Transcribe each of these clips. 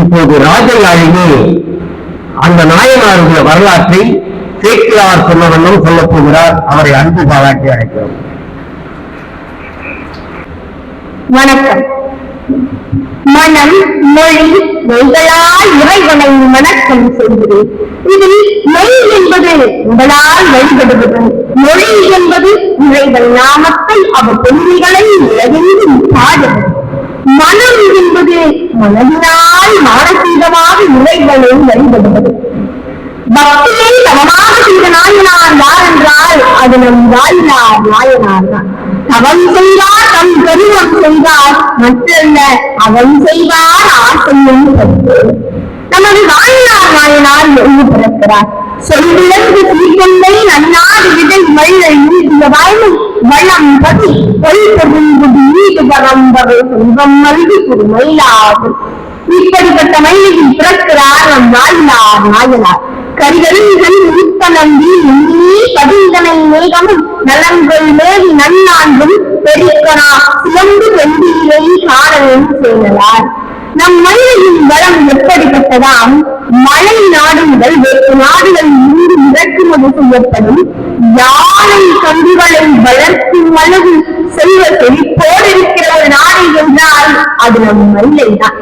இப்போது ராஜயாழினி அந்த நாயனாருடைய வரலாற்றை சேக்கிழார் சொன்ன வண்ணம் சொல்லப் போகிறார். அவரை அன்பு பாராட்டி அழைக்கிறோம். வணக்கம். மனம் மொழி மெய்களால் இறைவனை வணக்கம் செய்கிறேன். இதில் மெய் என்பது உங்களால் வழிபடுவது, மொழி என்பது இறைவன் நாமத்தை அவர் பெண்மைகளை உலகெங்கும் பாடுவது, மனம் என்பது மனதினால் மானசீகமாக இறைவனை வழிபடுவது. பக்தியை சமமாக செய்த நாயனார் யார் என்றால் அது நம் வாயிலார் நாயனார் தான். அவன் செய்வார் தம் கருவம் செய்வார், மற்றல்ல அவன் செய்வார் ஆசையும் கற்று. நமது வாயிலார் நாயனார் எழுதி பிறக்கிறார். சொல்விழந்து சீர்கொண்டை நன்னாடு விதை மழை நீடிய வாய்மை வளம் பதி பொய்பொருள்புதி ஈடு பரம்பரை செல்வம் மல்வி குறுமையிலாகும். இப்படிப்பட்ட மயிலில் பிறக்கிறார் நம் வாயிலார் நாயனார். கரிகளின் உருப்ப நம்பி நீ பதிந்தனை மேகமும் நலன்கள் மேவி நன்னாண்டும் பெருக்கனா சிலம்பு வெண்டியிலே காரணம் செய்தலார். நம் மயிலின் வளம் எப்படிப்பட்டதாம்? மழை நாடு முதல் வேறு நாடுகளில் இருந்து இறக்குமதி செய்யப்படும் யானை கன்றுகளை வளர்க்கும் அளவு செல்வ செழிப்போடு இருக்கிற ஒரு நாடு என்றால் அது நம் மயிலை தான்.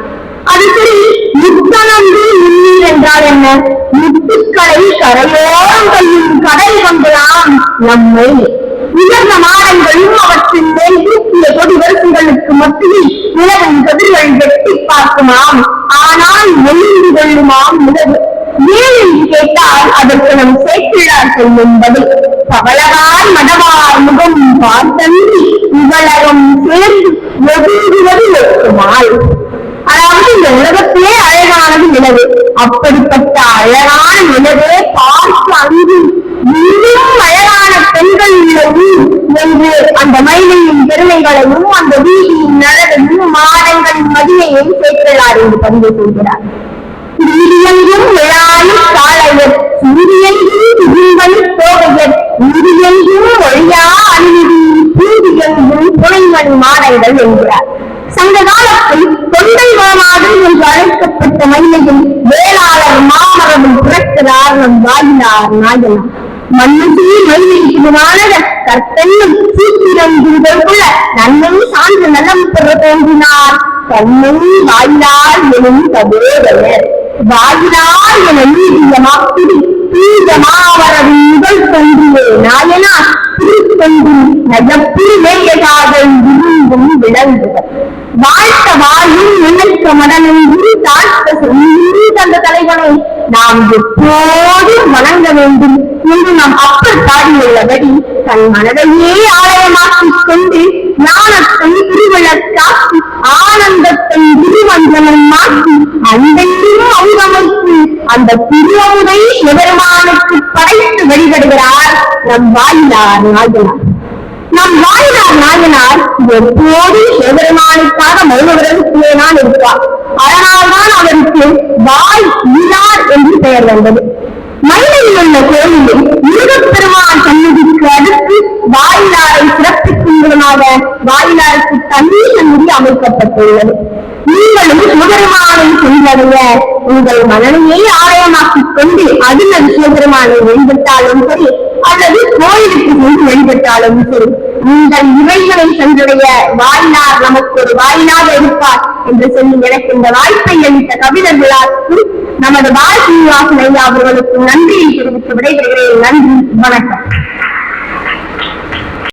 அது சரி, முத்தனம்பி முன்னீர் என்றால் என்ன? முத்துக்களை கரையோரம் கையும் கடல் கொண்டலாம் நம்மை. உயர்ந்த மாடங்களும் அவற்றின் மேல் தூக்கிய கொடி வரிசைகளுக்கு மத்தியில் நிலவின் கதிர்கள் வெட்டி பார்க்குமாம். ஆனால் ஒளிந்து கொள்ளுமாம் நிலவு. ஏன் கேட்டால் அதற்கு நம் சேக்கிழார் சொல்லும் பதில், பவளவார் மடவார் முகம் பார்த்தன்றி இவ்வளகம் சேர்ந்து ஒதுங்குவது ஒட்டுமாள். அதாவது இந்த உலகத்திலே அழகானது நிலவு. அப்படிப்பட்ட அழகான நிலவே பார்த்து அங்கு இன்னும் அழகான பெண்கள் உள்ளது என்று அந்த மயிலையின் பெருமைகளையும் அந்த வீதியின் நலனையும் மாடங்களின் மதியையும் சேக்கிழார் என்று பதிவு செய்கிறார். வீதியெங்கும் விழாயி காளையர், சூரியெங்கும் திரும்பல் தோகையர், உரியெங்கும் ஒழியா அணிவி பூதியெங்கும் துணைமணி மாடங்கள் என்கிறார். சங்க காலத்தில் தொண்டை மாநாடு என்று அழைக்கப்பட்ட மயிலையில் வேளாளர் மாமரபில் பிறக்கிறார் நம் வாயிலார் நாயனார். மண்ணுசி மயிலைக்குமானத கற்பெண்ணும் சூத்திரம் கொள்ள நன்மை சார்ந்த நலம் பெற தோன்றினார் தன்னை வாயிலார் எனும் தபோதயர். வாயிலார் என நீதிய மாக்குடி தீத மாமரபின் முதல் தோன்றியே நாயனார் திருத்தொன்று நகப்பு மேயகாதல் விரும்பும் விளங்குவர். வாழ்த்த வாயும் நினைக்க மடனென்று தாழ்த்த சொல்லி தந்த தலைவனை நாம் எப்போதும் வணங்க வேண்டும் என்று நாம் அப்பர் பாடியுள்ளபடி தன் மனதையே ஆலயமாக்கிக் கொண்டு ஞானத்தை திருவிழக்காக்கி ஆனந்தத்தை திருமஞ்சனம் மாற்றி அன்பையும் அங்கமைத்து அந்த திருவமுதை சிவபெருமானுக்கு படைத்து வழிபடுகிறார் நம் வாயிலார் நாயனார். நம் வாயிலார் நாயனார் எப்போது சிவபெருமானுக்காக மௌனவிரதத்திலேதான் இருப்பார். அதனால்தான் அவருக்கு வாய் ஈனார் என்று பெயர் வந்தது. மயிலையில் உள்ள கோயிலில் முருகப்பெருமான் சன்னதிக்கு அடுத்து வாயிலாரை சிறப்பிக்கும் விதமாக வாயிலாருக்கு தண்ணீர் சன்னதி அமைக்கப்பட்டுள்ளது. நீங்களும் சிவபெருமானை சென்றடைய உங்கள் மனதையே ஆலயமாக்கிக் கொண்டு அதில் சிவபெருமானை வழிபட்டாலும் சரி அல்லது கோயிலுக்கு சென்று வழிபட்டாலும் சரி, உங்கள் இவைகளை சென்றடைய வாயிலார் நமக்கு ஒரு வாயிலாக இருப்பார் என்று சொல்லி எனக்கு இந்த வாய்ப்பை அளித்த கவிஞர் விழாவுக்கு நமது பால் சீனிவாசன் ஐயா அவர்களுக்கு நன்றியை தெரிவித்து விடைபெறுகிறேன். நன்றி, வணக்கம்.